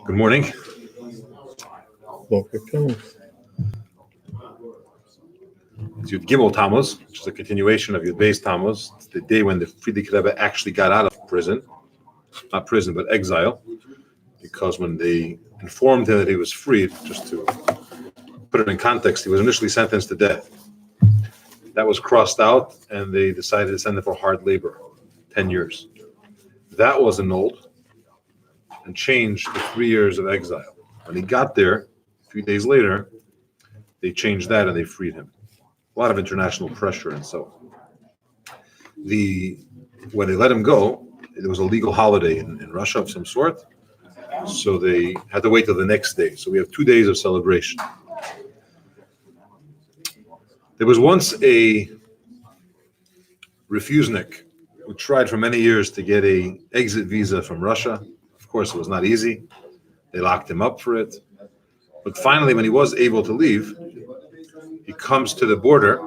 Good morning. It's Yud Gimel Tammuz, which is a continuation of Yud Beis Tammuz. It's the day when the F.R.E.E Rebbe actually got out of prison. Not prison, but exile. Because when they informed him that he was freed, just to put it in context, he was initially sentenced to death. That was crossed out, and they decided to send him for hard labor, 10 years. That was annulled and changed to 3 years of exile. When he got there, a few days later, they changed that and they freed him. A lot of international pressure, and so when they let him go, it was a legal holiday in Russia of some sort, so they had to wait till the next day. So we have 2 days of celebration. There was once a refusenik who tried for many years to get an exit visa from Russia. Of course, it was not easy. They locked him up for it. But finally, when he was able to leave, he comes to the border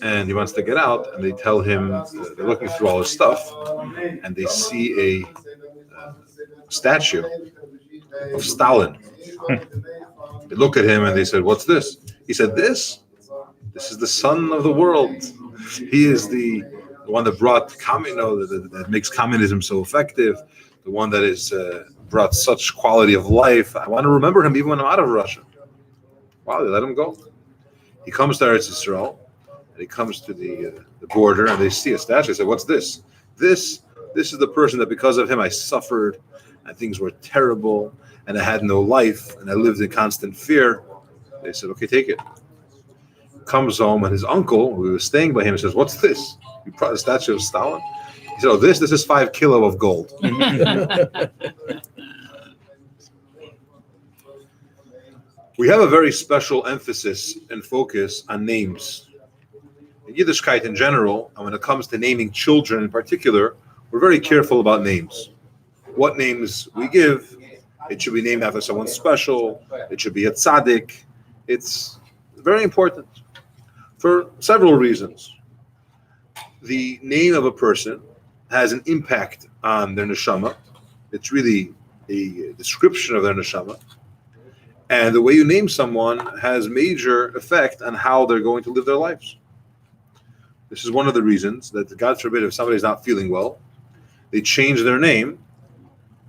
and he wants to get out, and they tell him, they're looking through all his stuff, and they see a statue of Stalin. They look at him and they said, "What's this?" He said, This is the son of the world. He is the one that brought that makes communism so effective, the one that is brought such quality of life. I want to remember him even when I'm out of Russia. Wow, they let him go. He comes to Eretz Yisrael, and he comes to the border, and they see a statue. They say, "What's this? This is the person that because of him I suffered, and things were terrible, and I had no life, and I lived in constant fear." They said, "Okay, take it." Comes home, and his uncle, who was staying by him, says, "What's this? You brought a statue of Stalin?" He said, "Oh, this is 5 kilos of gold." We have a very special emphasis and focus on names. In Yiddishkeit in general, and when it comes to naming children in particular, we're very careful about names. What names we give, it should be named after someone special, it should be a tzaddik. It's very important for several reasons. The name of a person has an impact on their neshama. It's really a description of their neshama. And the way you name someone has major effect on how they're going to live their lives. This is one of the reasons that, God forbid, if somebody's not feeling well, they change their name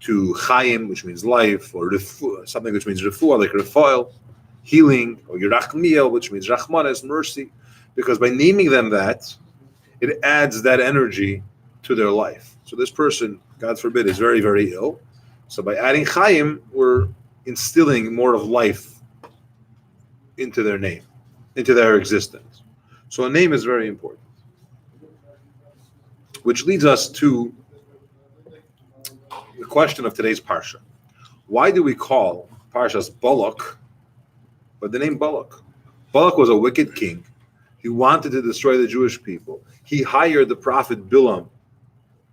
to Chaim, which means life, or Refu, something which means Refuah, like Refael, healing, or Yerachmiel, which means Rachmanes, mercy. Because by naming them that, it adds that energy to their life. So this person, God forbid, is very, very ill. So by adding Chaim, we're instilling more of life into their name, into their existence. So a name is very important. Which leads us to the question of today's Parsha. Why do we call Parshas Balak by the name Balak? Balak was a wicked king. He wanted to destroy the Jewish people. He hired the prophet Balaam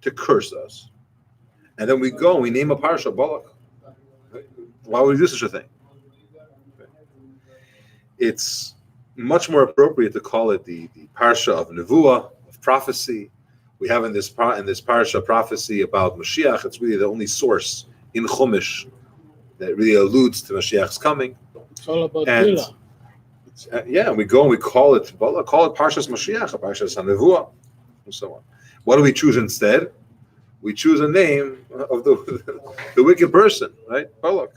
to curse us. And then we go and we name a Parsha Balak. Why would we do such a thing? It's much more appropriate to call it the Parsha of Nevuah, of prophecy. We have in this Parsha prophecy about Mashiach. It's really the only source in Chumash that really alludes to Mashiach's coming. It's all about Balaam. We go and we call it Parshas Mashiach, Parshas Nevuah, and so on. What do we choose instead? We choose a name of the wicked person, right? Balak.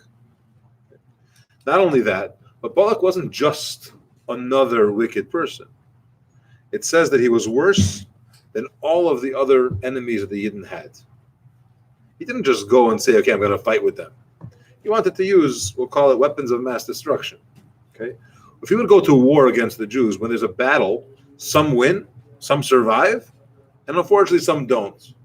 Not only that, but Balak wasn't just another wicked person. It says that he was worse than all of the other enemies that the Yidden had. He didn't just go and say, "Okay, I'm going to fight with them." He wanted to use, we'll call it, weapons of mass destruction. Okay, if he would go to war against the Jews, when there's a battle, some win, some survive, and unfortunately some don't.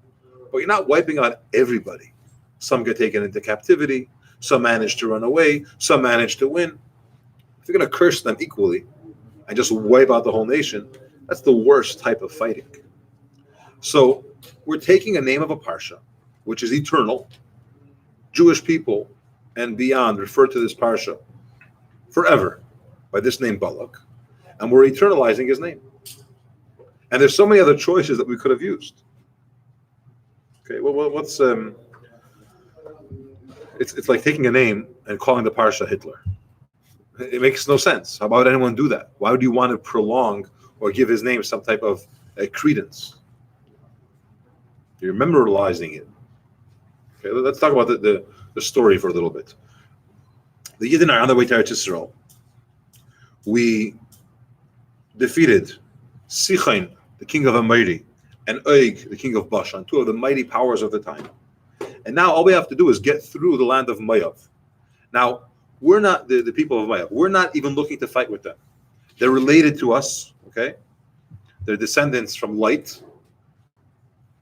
But you're not wiping out everybody. Some get taken into captivity, some manage to run away, some manage to win. If you're going to curse them equally and just wipe out the whole nation, that's the worst type of fighting. So we're taking a name of a Parsha, which is eternal. Jewish people and beyond refer to this Parsha forever by this name Balak, and we're eternalizing his name. And there's so many other choices that we could have used. Okay, well, what's It's like taking a name and calling the Parsha Hitler. It makes no sense. How would anyone do that? Why would you want to prolong or give his name some type of credence? You're memorializing it. Okay, let's talk about the story for a little bit. The Yidden are on their way to Eretz Yisrael. We defeated Sichain, the king of Amori, and Og, the king of Bashan, two of the mighty powers of the time. And now all we have to do is get through the land of Moav. Now, we're not the people of Moav. We're not even looking to fight with them. They're related to us, okay? They're descendants from light,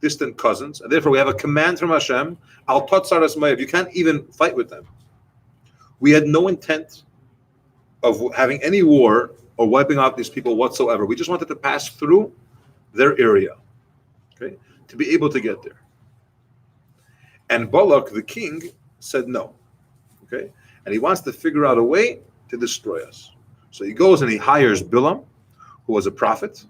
distant cousins, and therefore we have a command from Hashem, Al Totzaras Moav. You can't even fight with them. We had no intent of having any war or wiping out these people whatsoever. We just wanted to pass through their area, okay, to be able to get there. And Balak, the king, said no, okay, and he wants to figure out a way to destroy us. So he goes and he hires Balaam, who was a prophet,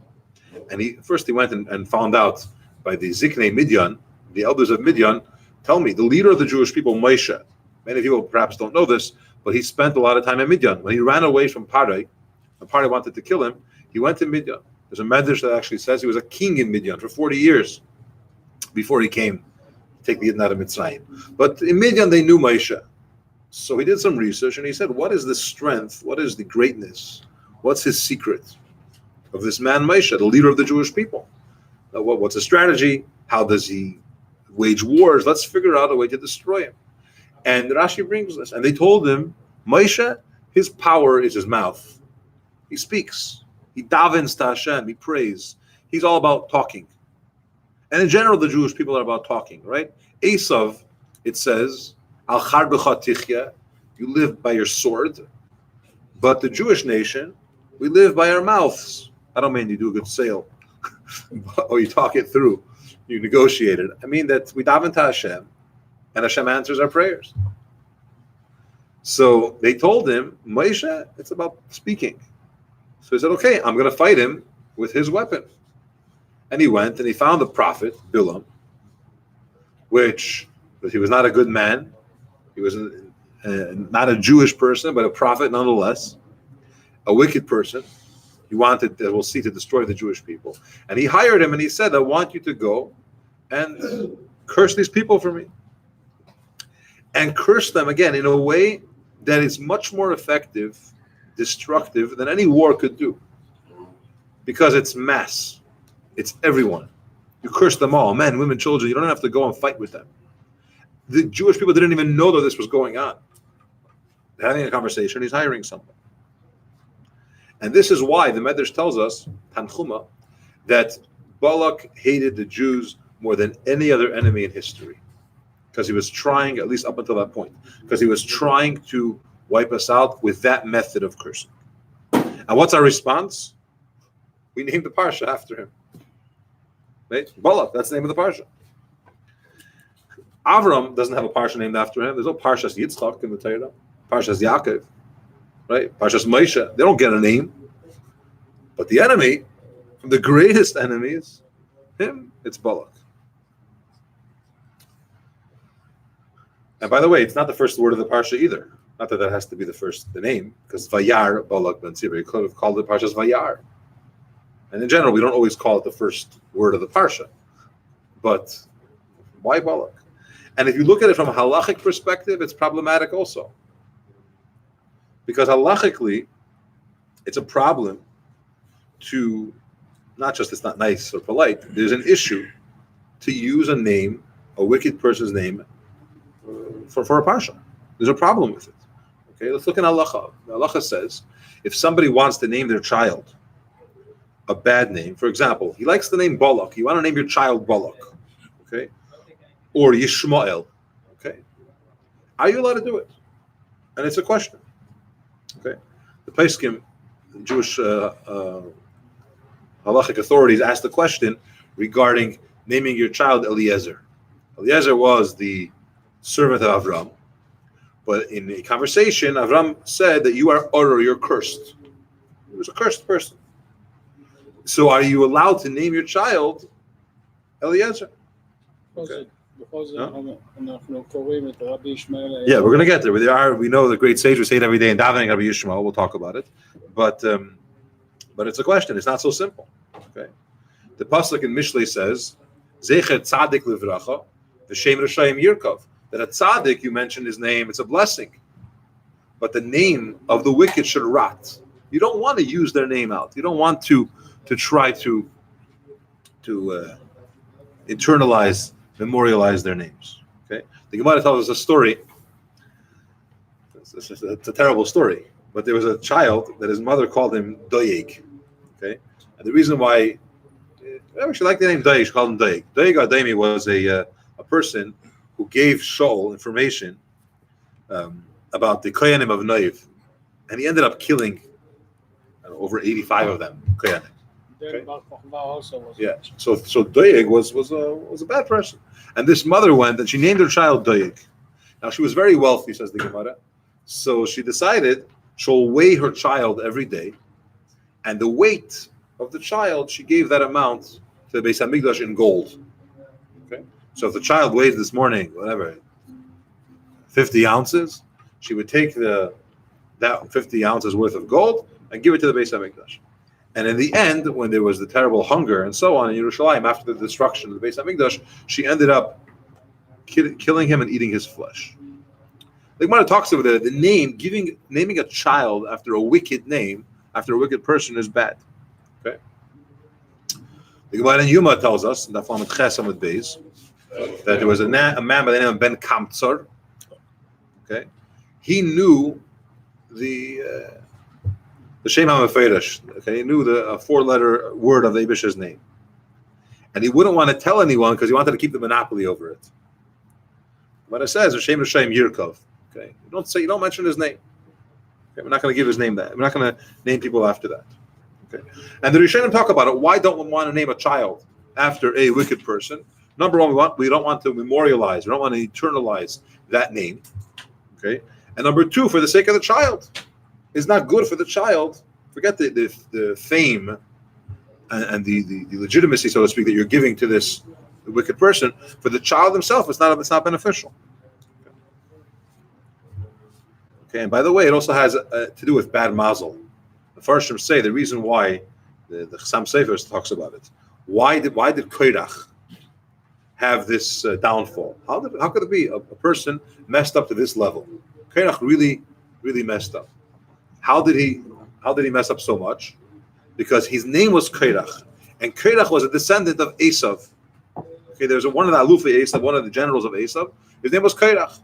and he went and found out by the Ziknei Midian, the elders of Midian, tell me, the leader of the Jewish people, Moshe, many people perhaps don't know this, but he spent a lot of time in Midian. When he ran away from F.R.E.E, and F.R.E.E wanted to kill him, he went to Midian. There's a medrash that actually says he was a king in Midian for 40 years before he came to take the Yidden out of Mitzrayim. But in Midian, they knew Moshe. So he did some research, and he said, what is the strength? What is the greatness? What's his secret of this man Moshe, the leader of the Jewish people? What's his strategy? How does he wage wars? Let's figure out a way to destroy him. And Rashi brings this, and they told him, Moshe, his power is his mouth. He speaks. He davens to Hashem. He prays. He's all about talking. And in general, the Jewish people are about talking, right? Esav, it says, Al charbecha tichya, you live by your sword. But the Jewish nation, we live by our mouths. I don't mean you do a good sale, or you talk it through, you negotiate it. I mean that we daven to Hashem, and Hashem answers our prayers. So they told him, Moshe, it's about speaking. So he said, okay, I'm going to fight him with his weapon. And he went and he found the prophet, Balaam, which he was not a good man. He was not a Jewish person, but a prophet nonetheless, a wicked person. He wanted, we'll see, to destroy the Jewish people. And he hired him and he said, I want you to go and curse these people for me. And curse them, again, in a way that is much more effective, destructive than any war could do. Because it's mass. It's everyone. You curse them all, men, women, children. You don't have to go and fight with them. The Jewish people didn't even know that this was going on. They're having a conversation, he's hiring someone. And this is why the Medrash tells us, Tanchuma, that Balak hated the Jews more than any other enemy in history. Because he was trying, at least up until that point, because he was trying to wipe us out with that method of cursing. And what's our response? We named the Parsha after him. Right? Balak, that's the name of the Parsha. Avram doesn't have a Parsha named after him. There's no Parshas Yitzchak in the Torah. Parshas Yaakov. Right? Parshas Moshe. They don't get a name. But the enemy, the greatest enemies, him, it's Balak. And by the way, it's not the first word of the Parsha either. Not that has to be the name, because Vayar, Balak ben Tzibur, you could have called it Parshas Vayar. And in general, we don't always call it the first word of the Parsha. But why Balak? And if you look at it from a halachic perspective, it's problematic also. Because halachically, it's a problem to, not just it's not nice or polite, there's an issue to use a name, a wicked person's name, for a Parsha. There's a problem with it. Okay, let's look at halacha. Halacha says, if somebody wants to name their child a bad name, for example, he likes the name Balak, you want to name your child Balak, okay? Or Yishmael, okay? Are you allowed to do it? And it's a question, okay? The Peskim, the Jewish halachic authorities asked the question regarding naming your child Eliezer. Eliezer was the servant of Avram, but in a conversation, Avram said that you are Oror, you're cursed. He was a cursed person. So are you allowed to name your child Eliezer? Okay. Yeah, we're going to get there. We know the great sage. We say it every day in davening, Rabbi Yishmael. We'll talk about it, but it's a question. It's not so simple. Okay, the pasuk in Mishlei says, "Zecher tzaddik livracha, v'shem reshayim yirkov." That a tzaddik, you mentioned his name, it's a blessing, but the name of the wicked should rot. You don't want to use their name out. You don't want to try to internalize, memorialize their names. Okay, the Gemara tells us a story. It's a terrible story, but there was a child that his mother called him Doeg. Okay, and the reason why she liked the name Doeg, she called him Doeg. Doeg Ademi was a person who gave Shaul information about the Kohanim of Naiv, and he ended up killing over 85 of them. Kohanim. Okay. Yeah. So Doeg was a bad person, and this mother went and she named her child Doeg. Now she was very wealthy, says the Gemara, so she decided she'll weigh her child every day, and the weight of the child she gave that amount to the Beis Hamikdash in gold. Okay. So if the child weighs this morning, whatever, 50 ounces, she would take that 50 ounces worth of gold and give it to the Beis Hamikdash. And in the end, when there was the terrible hunger and so on in Yerushalayim after the destruction of the Beis Hamikdash, she ended up killing him and eating his flesh. The Gemara talks about the name, naming a child after a wicked name, after a wicked person is bad. Okay. The Gemara in Yuma tells us, in the form of Chesam with Beis, that there was a man by the name of Ben Kamtsar. Okay. He knew the Shem HaMefeirish. Okay, he knew the four-letter word of the Eibishter's name, and he wouldn't want to tell anyone because he wanted to keep the monopoly over it. But it says Shem Rishayim Yirkov. Okay, you don't mention his name. Okay, we're not going to give his name that. We're not going to name people after that. Okay, and the Rishonim talk about it. Why don't we want to name a child after a wicked person? Number one, we don't want to memorialize. We don't want to eternalize that name. Okay, and number two, for the sake of the child. Is not good for the child. Forget the fame and the legitimacy, so to speak, that you're giving to this wicked person. For the child himself, it's not beneficial. Okay, and by the way, it also has to do with bad mazel. The Farshim say the reason why the Chassam Sefer talks about it. Why did Korach have this downfall? How could it be a person messed up to this level? Korach really messed up. How did he mess up so much? Because his name was Korach, and Korach was a descendant of Esav. Okay, there's one of the Alufi Esav, one of the generals of Esav. His name was Korach.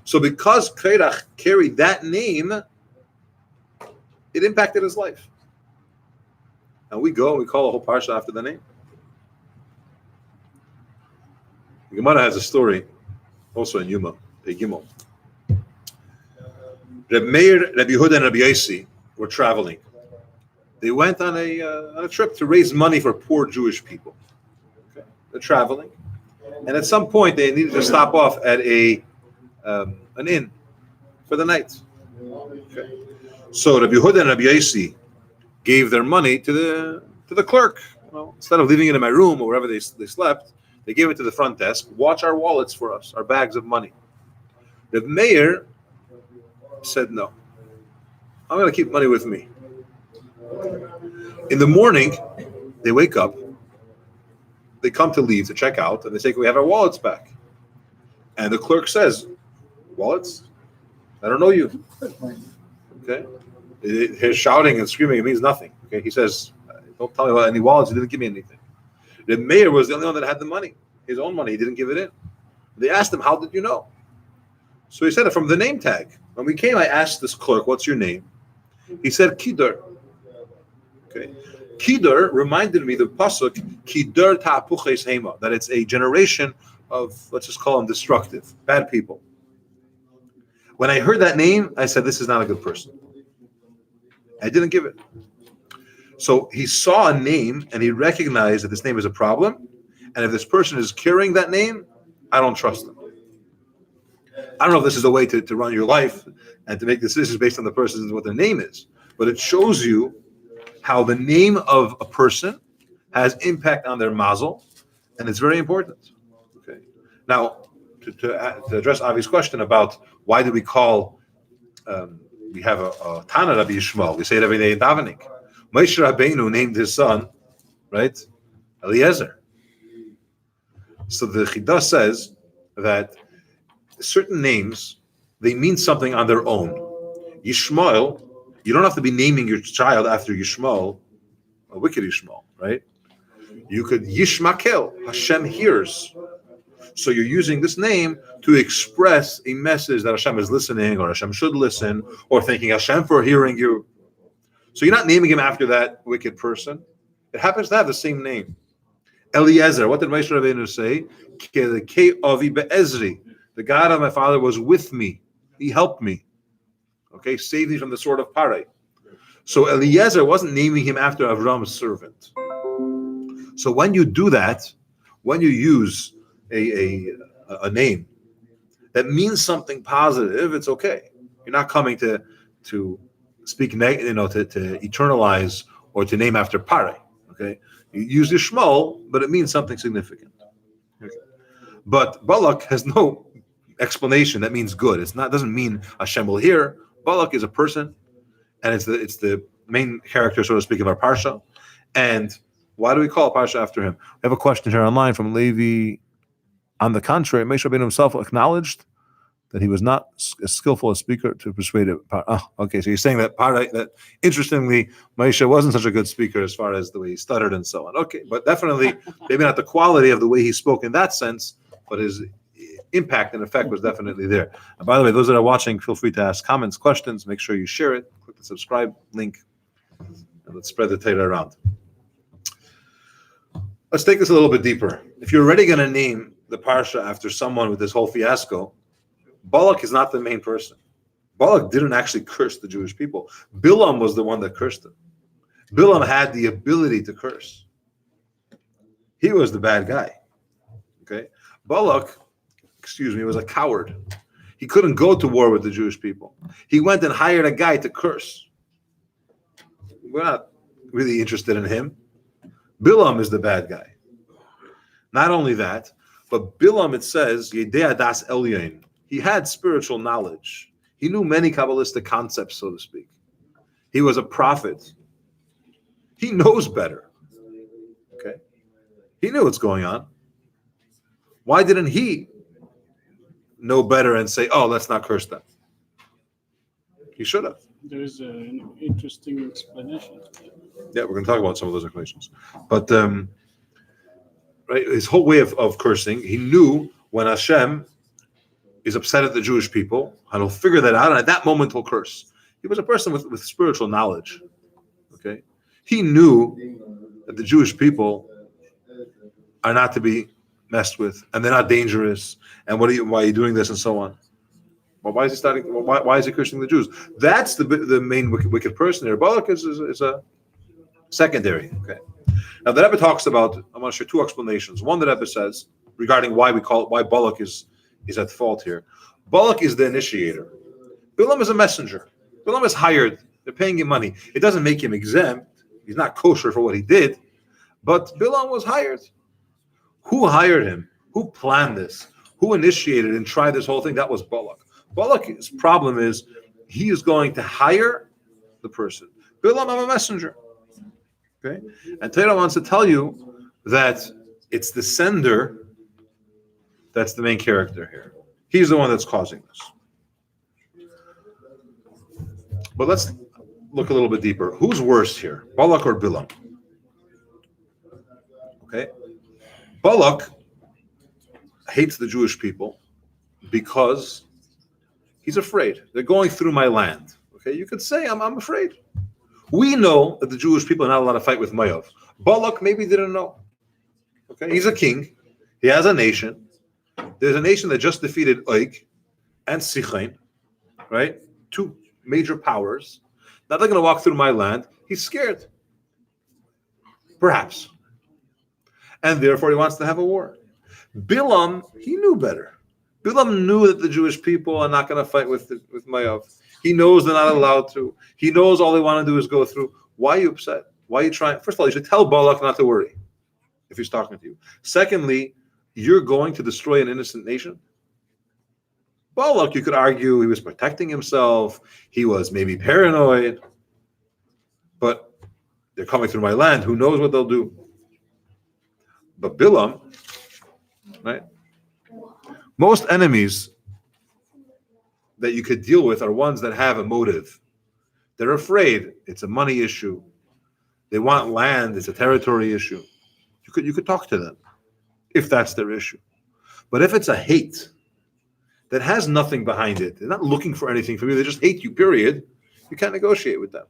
So because Korach carried that name, it impacted his life. And we call the whole Parsha after the name. The Gemara has a story, also in Yuma, the Gimel. Rabbi Meir, Rabbi Yehuda, and Rabbi Yossi were traveling. They went on a trip to raise money for poor Jewish people. Okay. They're traveling, and at some point they needed to stop off at an inn for the night. Okay. So Rabbi Yehuda and Rabbi Yossi gave their money to the clerk. Instead of leaving it in my room or wherever they slept, they gave it to the front desk. Watch our wallets for us, our bags of money. Rabbi Meir said, no, I'm going to keep money with me. In the morning, they wake up, they come to leave, to check out, and they say, we have our wallets back. And the clerk says, wallets? I don't know you. Okay? His shouting and screaming, it means nothing. Okay? He says, don't tell me about any wallets, you didn't give me anything. The mayor was the only one that had the money, his own money, he didn't give it in. They asked him, how did you know? So he said it from the name tag. When we came, I asked this clerk, what's your name? He said, Kidar. Okay. Kidar reminded me the pasuk, Kidar ta'apuches hema, that it's a generation of, let's just call them destructive, bad people. When I heard that name, I said, this is not a good person. I didn't give it. So he saw a name and he recognized that this name is a problem. And if this person is carrying that name, I don't trust them. I don't know if this is a way to run your life and to make decisions based on the person and what their name is, but it shows you how the name of a person has impact on their mazel, and it's very important. Now, to address Avi's question about why do we call, we have a Tana Rabbi Yishmael, we say it every day in davening. Moshe Rabbeinu named his son, right, Eliezer. So the Chidah says that certain names, they mean something on their own. Yishmael, you don't have to be naming your child after Yishmael, a wicked Yishmael, right? You could Yishmakel, Hashem hears. So you're using this name to express a message that Hashem is listening, or Hashem should listen, or thanking Hashem for hearing you. So you're not naming him after that wicked person. It happens to have the same name. Eliezer, what did Moshe Rabbeinu say? The God of my father was with me. He helped me. Okay, saved me from the sword of F.R.E.E. So Eliezer wasn't naming him after Avram's servant. So when you do that, when you use a name that means something positive, it's okay. You're not coming to speak negative, to eternalize or to name after F.R.E.E. Okay, you use Yishmael, but it means something significant. Okay. But Balak has no explanation that means good. Doesn't mean Hashem will hear. Balak is a person, and it's the main character, so to speak, of our Parsha. And why do we call Parsha after him? We have a question here online from Levi. On the contrary, Moshe Rabbeinu himself acknowledged that he was not as skillful a speaker to persuade it. Okay, so you're saying that interestingly, Moshe wasn't such a good speaker as far as the way he stuttered and so on. Okay, but definitely, maybe not the quality of the way he spoke in that sense, but his impact and effect was definitely there. And by the way, those that are watching, feel free to ask comments, questions. Make sure you share it. Click the subscribe link, and let's spread the Torah around. Let's take this a little bit deeper. If you're already going to name the Parsha after someone with this whole fiasco, Balak is not the main person. Balak didn't actually curse the Jewish people. Balaam was the one that cursed them. Balaam had the ability to curse. He was the bad guy. Okay? Balak, was a coward. He couldn't go to war with the Jewish people. He went and hired a guy to curse. We're not really interested in him. Balaam is the bad guy. Not only that, but Balaam, it says, Yedei Das Elyon. He had spiritual knowledge. He knew many Kabbalistic concepts, so to speak. He was a prophet. He knows better. Okay? He knew what's going on. Why didn't he know better and say, oh, let's not curse them? He should have. There's an interesting explanation. Yeah, we're going to talk about some of those explanations. But right, his whole way of cursing, he knew when Hashem is upset at the Jewish people, and he'll figure that out, and at that moment he'll curse. He was a person with spiritual knowledge. Okay, he knew that the Jewish people are not to be messed with, and they're not dangerous, and why are you doing this, and so on. Well, why is he starting? Why is he cursing the Jews? That's the main wicked person here. Balak is a secondary. Okay. Now the Rebbe talks about. I'm going to share two explanations. One, the Rebbe says regarding why Balak is at fault here. Balak is the initiator. Balaam is a messenger. Balaam is hired. They're paying him money. It doesn't make him exempt. He's not kosher for what he did, but Balaam was hired. Who hired him? Who planned this? Who initiated and tried this whole thing? That was Balak. Balak's problem is he is going to hire the person. Balaam, I'm a messenger. Okay? And Torah wants to tell you that it's the sender that's the main character here. He's the one that's causing this. But let's look a little bit deeper. Who's worse here, Balak or Balaam? Okay? Balak hates the Jewish people because he's afraid. They're going through my land. Okay, you could say, I'm afraid. We know that the Jewish people are not allowed to fight with Moav. Balak maybe didn't know. Okay, he's a king. He has a nation. There's a nation that just defeated Og and Sichain, right? Two major powers. Now they're going to walk through my land. He's scared. Perhaps. And therefore he wants to have a war. Balaam, he knew better. Balaam knew that the Jewish people are not going to fight with Moav. He knows they're not allowed to. He knows all they want to do is go through. Why are you upset? Why are you trying? First of all, you should tell Balak not to worry if he's talking to you. Secondly, you're going to destroy an innocent nation? Balak, you could argue he was protecting himself. He was maybe paranoid. But they're coming through my land. Who knows what they'll do? But Balaam, right? Most enemies that you could deal with are ones that have a motive. They're afraid. It's a money issue. They want land. It's a territory issue. You could talk to them if that's their issue. But if it's a hate that has nothing behind it, they're not looking for anything from you, they just hate you, period, you can't negotiate with them.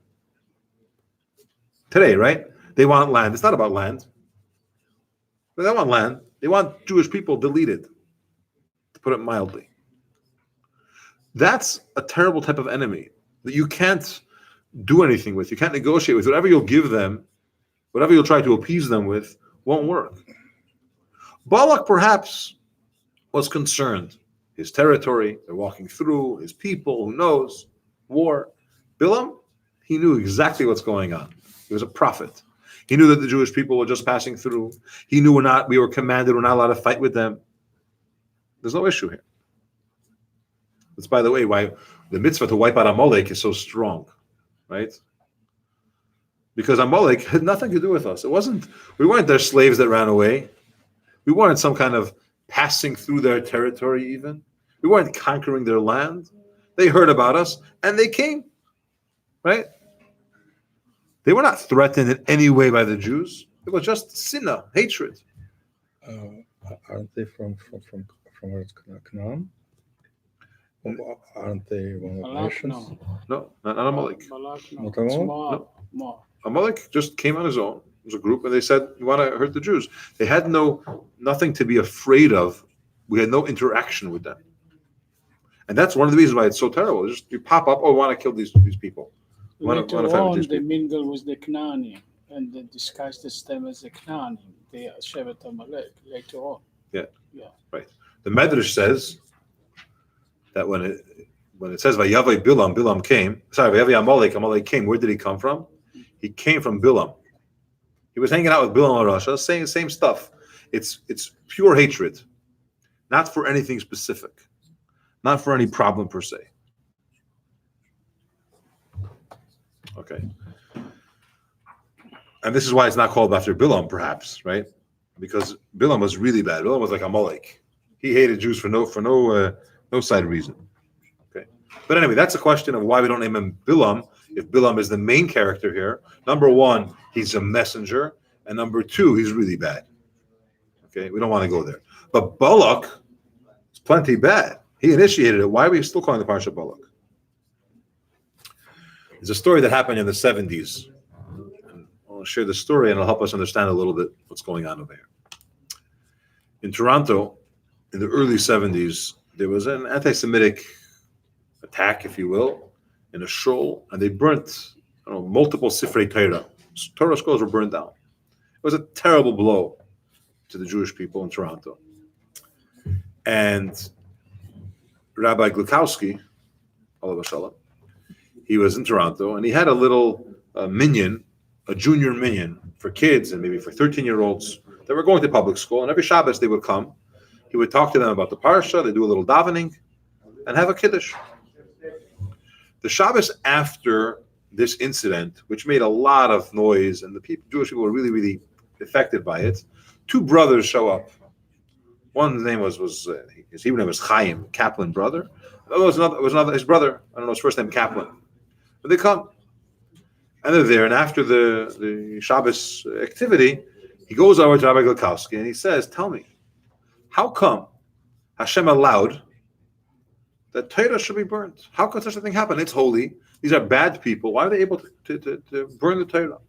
Today, right? They want land. It's not about land. They don't want land. They want Jewish people deleted, to put it mildly. That's a terrible type of enemy that you can't do anything with. You can't negotiate with. Whatever you'll give them, whatever you'll try to appease them with, won't work. Balak perhaps was concerned. His territory, they're walking through, his people, who knows, war. Balaam, he knew exactly what's going on. He was a prophet. He knew that the Jewish people were just passing through. He knew we were commanded, we're not allowed to fight with them. There's no issue here. That's, by the way, why the mitzvah to wipe out Amalek is so strong, right? Because Amalek had nothing to do with us. We weren't their slaves that ran away. We weren't some kind of passing through their territory even. We weren't conquering their land. They heard about us and they came, right? They were not threatened in any way by the Jews. It was just sinna, hatred. Aren't they from where it's Canaan? Aren't they one of the Balak, nations? No, not Amalek. Balak, no. Not at It's all? Moab. Moab. Amalek just came on his own. It was a group, and they said, "You want to hurt the Jews?" They had nothing to be afraid of. We had no interaction with them, and that's one of the reasons why it's so terrible. Just you pop up, "Oh, we want to kill these people." Later on, they mingle with the Canaanim, and they disguise them as the Canaanim. They are Shevet Amalek later on. Yeah, right. The Medrash says that when it says Vayavai Balaam came. Sorry, Vayavai Amalek came. Where did he come from? He came from Balaam. He was hanging out with Balaam and Russia, saying the same stuff. It's pure hatred, not for anything specific, not for any problem per se. Okay. And this is why it's not called after Balaam, perhaps, right? Because Balaam was really bad. Balaam was like Amalek. He hated Jews for no side reason. Okay. But anyway, that's a question of why we don't name him Balaam. If Balaam is the main character here, number one, he's a messenger, and number two, he's really bad. Okay, we don't want to go there. But Balak is plenty bad. He initiated it. Why are we still calling the Parsha Balak? It's a story that happened in the 70s. And I'll share the story, and it'll help us understand a little bit what's going on over here. In Toronto, in the early 70s, there was an anti-Semitic attack, if you will, in a shul, and they burnt multiple Sifrei Torah. Torah scrolls were burned down. It was a terrible blow to the Jewish people in Toronto. And Rabbi Glukowski, Olav Shalom, he was in Toronto, and he had a little minyan, a junior minyan for kids and maybe for 13-year-olds that were going to public school. And every Shabbos they would come. He would talk to them about the Parsha. They do a little davening and have a kiddush. The Shabbos after this incident, which made a lot of noise, and the Jewish people were really, really affected by it, two brothers show up. One's name was his Hebrew name was Chaim, Kaplan brother. The other was another his brother. I don't know his first name, Kaplan. But they come, and they're there. And after the Shabbos activity, he goes over to Rabbi Glukowski and he says, "Tell me, how come Hashem allowed that Torah should be burned? How could such a thing happen? It's holy. These are bad people. Why are they able to burn the Torah?"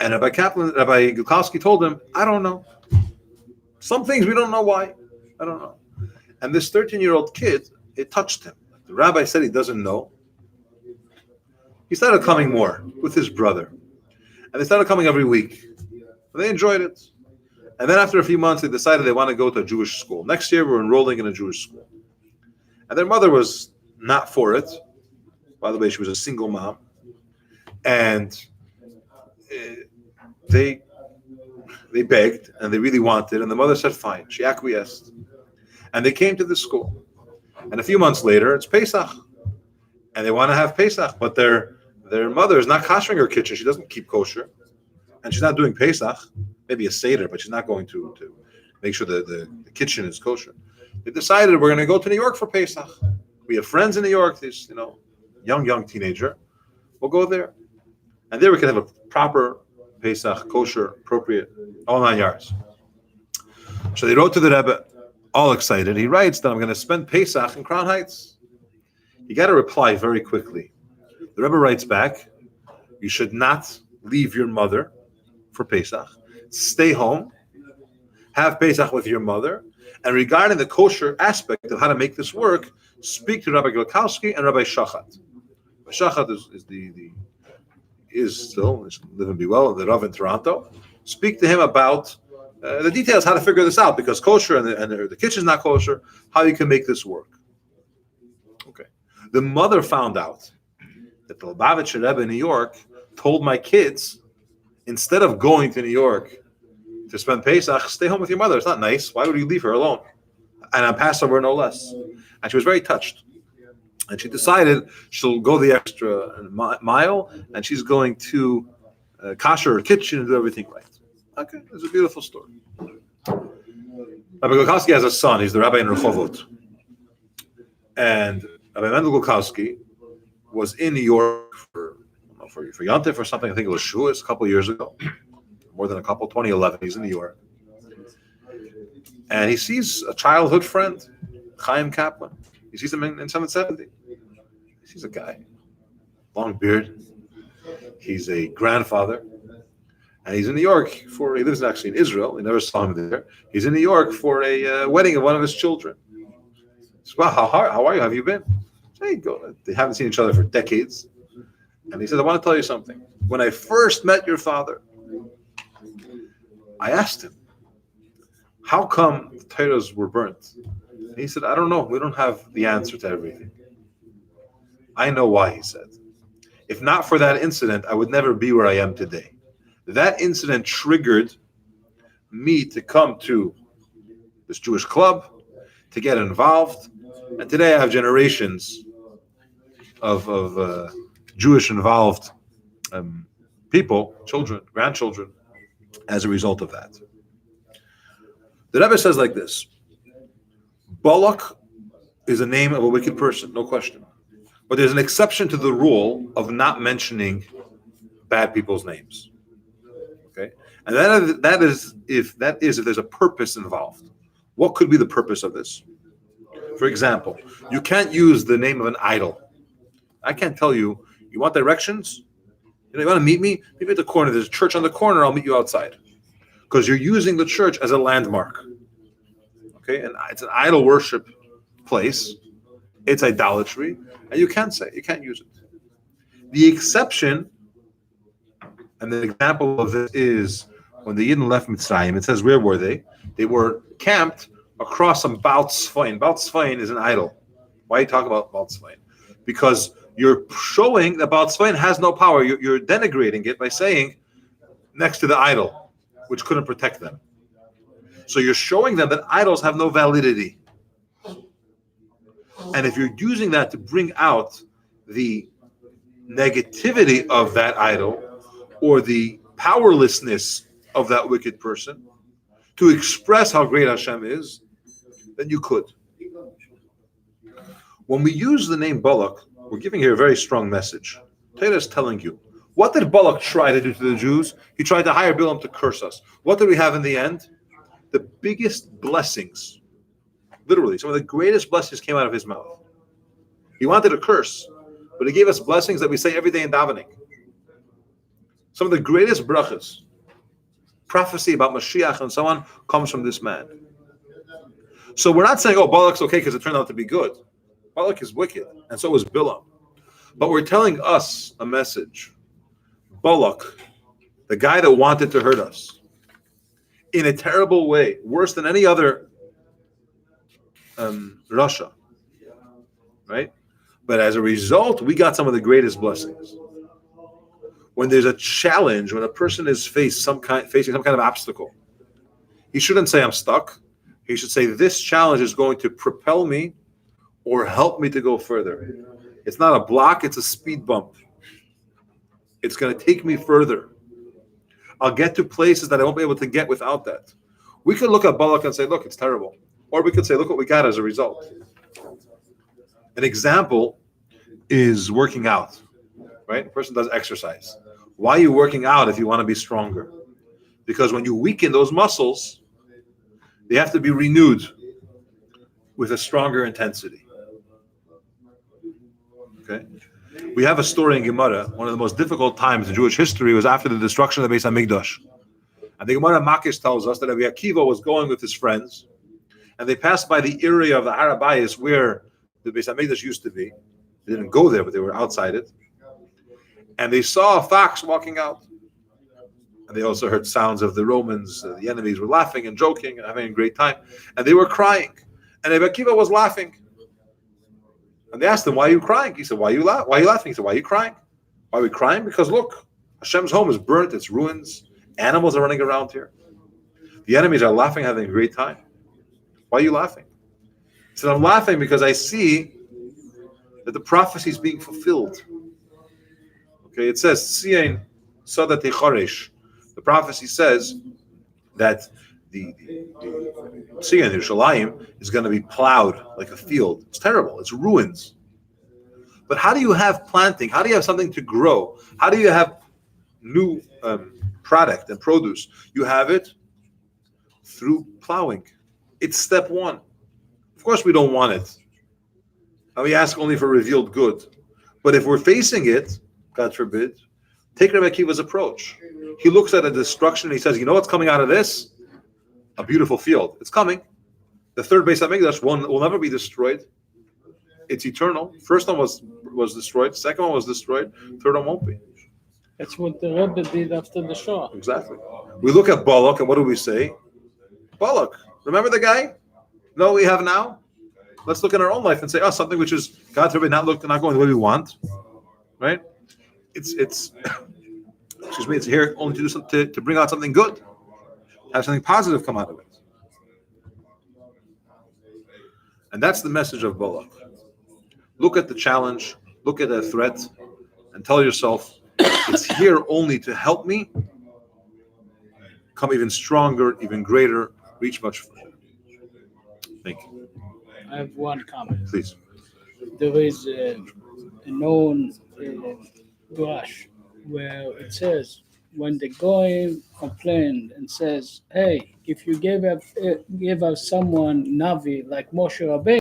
And Rabbi Glukowski told him, "I don't know. Some things we don't know why. I don't know." And this 13-year-old kid, it touched him. The rabbi said he doesn't know. He started coming more with his brother. And they started coming every week. And they enjoyed it. And then after a few months, they decided they want to go to a Jewish school. Next year, we're enrolling in a Jewish school. And their mother was not for it. By the way, she was a single mom. And they they begged and they really wanted, and the mother said fine. She acquiesced. And they came to the school. And a few months later, it's Pesach. And they want to have Pesach, but their mother is not koshering her kitchen. She doesn't keep kosher. And she's not doing Pesach, maybe a Seder, but she's not going to make sure the kitchen is kosher. They decided we're going to go to New York for Pesach. We have friends in New York, this young teenager. We'll go there. And there we can have a proper Pesach, kosher, appropriate, all 9 yards. So they wrote to the Rebbe, all excited. He writes that I'm going to spend Pesach in Crown Heights. He got a reply very quickly. The Rebbe writes back, you should not leave your mother for Pesach. Stay home, have Pesach with your mother, and regarding the kosher aspect of how to make this work, speak to Rabbi Gilkowski and Rabbi Shachat. Rabbi Shachat is still live and be well, the Rav in Toronto. Speak to him about the details, how to figure this out, because kosher and the kitchen's not kosher, how you can make this work. Okay. The mother found out that the Lubavitcher Rebbe in New York told my kids, instead of going to New York to spend Pesach, stay home with your mother. It's not nice. Why would you leave her alone? And on Passover, no less. And she was very touched. And she decided she'll go the extra mile, and she's going to kosher her kitchen and do everything right. Okay, it's a beautiful story. Rabbi Gilkowski has a son. He's the rabbi in Rehovot. And Rabbi Mendel Gilkowski was in New York for Yontif or something. I think it was Shuas a couple of years ago. More than a couple, 2011. He's in New York. And he sees a childhood friend, Chaim Kaplan. He sees him in 770. He sees a guy, long beard. He's a grandfather. And he's in New York he lives actually in Israel. He never saw him there. He's in New York for a wedding of one of his children. He says, wow, how are you? Have you been? Hey, go. They haven't seen each other for decades. And he says, I want to tell you something. When I first met your father, I asked him, how come the Torahs were burnt? And he said, I don't know. We don't have the answer to everything. I know why, he said. If not for that incident, I would never be where I am today. That incident triggered me to come to this Jewish club, to get involved. And today I have generations of Jewish involved people, children, grandchildren, as a result of that. The Rebbe says like this: Balak is a name of a wicked person, no question. But there's an exception to the rule of not mentioning bad people's names. Okay? And that is if there's a purpose involved. What could be the purpose of this? For example, you can't use the name of an idol. I can't tell you, you want directions? You want to meet me? Meet me at the corner. There's a church on the corner. I'll meet you outside. Because you're using the church as a landmark. Okay? And it's an idol worship place. It's idolatry. And you can't use it. The exception, and the example of this is when the Yidden left Mitzrayim, it says, where were they? They were camped across some Baal Tzfain. Baal Tzfain is an idol. Why are you talking about Baal Tzfain? Because you're showing that Baal Tzfain has no power. You're denigrating it by saying next to the idol, which couldn't protect them. So you're showing them that idols have no validity. And if you're using that to bring out the negativity of that idol or the powerlessness of that wicked person to express how great Hashem is, then you could. When we use the name Balak, we're giving here a very strong message. Torah is telling you, what did Balak try to do to the Jews? He tried to hire Balaam to curse us. What did we have in the end? The biggest blessings, literally, some of the greatest blessings came out of his mouth. He wanted to curse, but he gave us blessings that we say every day in davening. Some of the greatest brachas, prophecy about Mashiach and so on, comes from this man. So we're not saying, oh, Balak's okay because it turned out to be good. Balak is wicked, and so is Balaam. But we're telling us a message. Balak, the guy that wanted to hurt us, in a terrible way, worse than any other Russia, right? But as a result, we got some of the greatest blessings. When there's a challenge, when a person is facing some kind of obstacle, He shouldn't say I'm stuck. He should say this challenge is going to propel me or help me to go further. It's not a block, it's a speed bump. It's going to take me further. I'll get to places that I won't be able to get without that. We could look at Balak and say, look, it's terrible. Or we could say, look what we got as a result. An example is working out, right? A person does exercise. Why are you working out if you want to be stronger? Because when you weaken those muscles, they have to be renewed with a stronger intensity. Okay? We have a story in Gemara. One of the most difficult times in Jewish history was after the destruction of the Beis HaMikdash. And the Gemara Makish tells us that Rabbi Akiva was going with his friends, and they passed by the area of the Harabayis where the Beis HaMikdash used to be. They didn't go there, but they were outside it. And they saw a fox walking out. And they also heard sounds of the Romans, the enemies were laughing and joking and having a great time. And they were crying. And Rabbi Akiva was laughing. And they asked him, why are you crying? He said, why are you laughing? He said, why are you crying? Why are we crying? Because look, Hashem's home is burnt, it's ruins. Animals are running around here. The enemies are laughing, having a great time. Why are you laughing? He said, I'm laughing because I see that the prophecy is being fulfilled. Okay, it says, Tzion Sadat Choresh. The prophecy says that the Tzion Yerushalayim is going to be plowed like a field. It's terrible. It's ruins. But how do you have planting? How do you have something to grow? How do you have new product and produce? You have it through plowing. It's step one. Of course, we don't want it. And we ask only for revealed good. But if we're facing it, God forbid, take Rabbi Akiva's approach. He looks at a destruction and he says, you know what's coming out of this? A beautiful field. It's coming. The third Beis HaMikdash will never be destroyed. It's eternal. First one was destroyed. Second one was destroyed. Third one won't be. That's what the Rabbi did after the Shoah. Exactly. We look at Balak and what do we say? Balak. Remember the guy? Know what we have now? Let's look at our own life and say, something which is, God forbid, not going the way we want. Right? It's excuse me, it's here only to do something to bring out something good. Have something positive come out of it. And that's the message of Balak. Look at the challenge, look at the threat, and tell yourself, it's here only to help me come even stronger, even greater, reach much further. Thank you. I have one comment. Please. There is a known drush where it says, when the Goyim complained and says, hey, if you give us someone Navi like Moshe Rabbeinu,